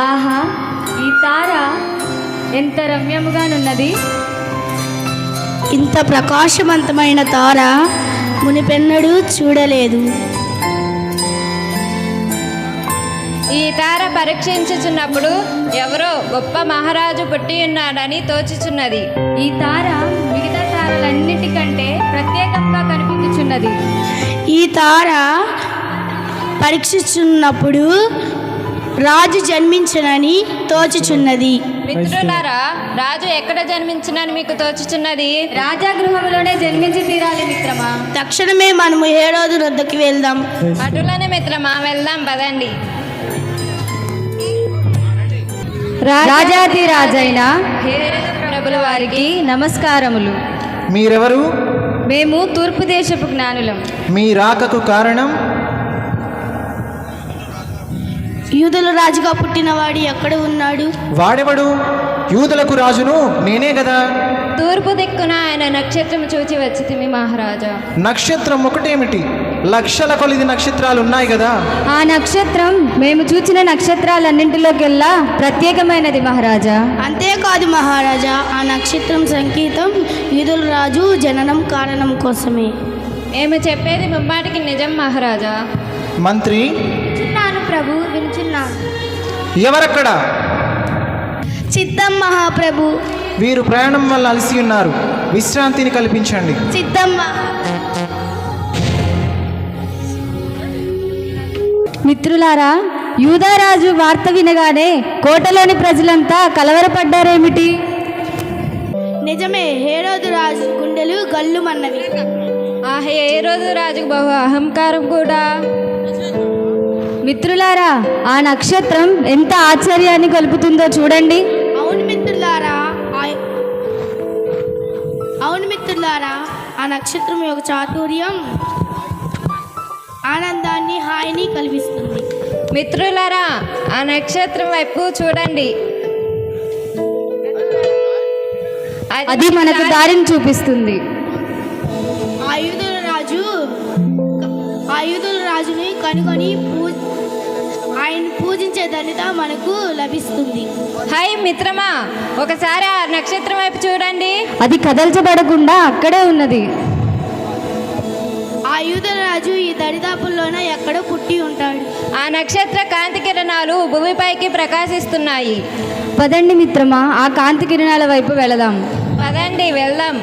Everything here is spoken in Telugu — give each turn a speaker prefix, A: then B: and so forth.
A: ఆహా, ఈ తార ఎంత రమ్యముగానున్నది.
B: ఇంత ప్రకాశవంతమైన తార మునిపెన్నడూ చూడలేదు.
C: ఈ తార పరీక్షించుచున్నప్పుడు ఎవరో గొప్ప మహారాజు పుట్టి ఉన్నాడని తోచుచున్నది.
A: ఈ తార మిగతా తారలన్నిటికంటే ప్రత్యేకంగా కనిపించుచున్నది.
B: ఈ తార పరీక్షిస్తున్నప్పుడు రాజు జన్మించనని తోచుచున్నది.
C: మిత్రులారా, రాజు ఎక్కడ జన్మించినని మీకు తోచుచున్నది?
A: రాజాగృహంలోనే జన్మించి తీరాలి మిత్రమా.
B: తక్షణమే మనము హేరోదు వద్దకు వెళ్దాం.
C: అటులనే మిత్రమా, వెళ్దాం పదండి.
A: రాజాది రాజైన హేరోదు ప్రభుల వారికి నమస్కారములు.
D: మీరెవరు?
A: మేము తూర్పు దేశపు జ్ఞానులం.
D: మీ రాకకు కారణం?
B: యూదుల రాజుగా పుట్టినవాడు ఎక్కడ ఉన్నాడు?
D: వాడెవడు? యూదులకు రాజును నేనే కదా.
C: తూర్పు దిక్కున ఆయన నక్షత్రం చూచి వచ్చితిమి మహారాజా.
D: నక్షత్రం ఒకటేమిటి, లక్షల కొలిది నక్షత్రాలు ఉన్నాయి కదా.
A: ఆ నక్షత్రం మేము చూచిన నక్షత్రాలన్నింటిలోకెల్లా ప్రత్యేకమైనది మహారాజా.
B: అంతేకాదు మహారాజా, ఆ నక్షత్రం సంకేతం యూదుల రాజు జననం కారణం కోసమే.
C: మేము చెప్పేది ముమ్మాటికి నిజం మహారాజా.
D: మంత్రి,
B: ప్రభు వింటున్నాను.
D: ఎవరక్కడ?
B: సిద్ధం మహాప్రభు.
D: వీరు ప్రయాణం వల్ల అలసి ఉన్నారు, విశ్రాంతిని కల్పించండి.
B: సిద్ధం.
A: మిత్రులారా, యూదారాజు వార్త వినగానే కోటలోని ప్రజలంతా కలవరపడ్డారేమిటి?
B: నిజమే, హేరోదు రాజు గుండెలు గల్లుమన్నవి.
C: ఆ హేరోదు రాజుకు బహు అహంకారం కూడా.
A: మిత్రులారా, ఆ నక్షత్రం ఎంత ఆశ్చర్యాన్ని కలుపుతుందో చూడండి.
B: అవును మిత్రులారా, ఆ నక్షత్రం యొక్క చాతుర్యం ఆనందాన్ని, హాయిని కలిగిస్తుంది.
C: మిత్రులారా, ఆ నక్షత్రం వైపు చూడండి.
A: అది మనకు దారిని చూపిస్తుంది.
B: ఆయుధుల రాజుని కనుగొని ఆయన పూజించే ధన్యత మనకు లభిస్తుంది.
C: హై మిత్రమా, ఒకసారి ఆ నక్షత్రం వైపు చూడండి.
A: అది కదల్చబడకుండా అక్కడే ఉన్నది.
B: ఆయుధుల రాజు ఈ దరిదాపుల్లోనే ఎక్కడో పుట్టి ఉంటాడు.
C: ఆ నక్షత్ర కాంతి కిరణాలు భూమిపైకి ప్రకాశిస్తున్నాయి.
A: పదండి మిత్రమా, ఆ కాంతి కిరణాల వైపు వెళదాం.
C: పదండి, వెళ్దాం.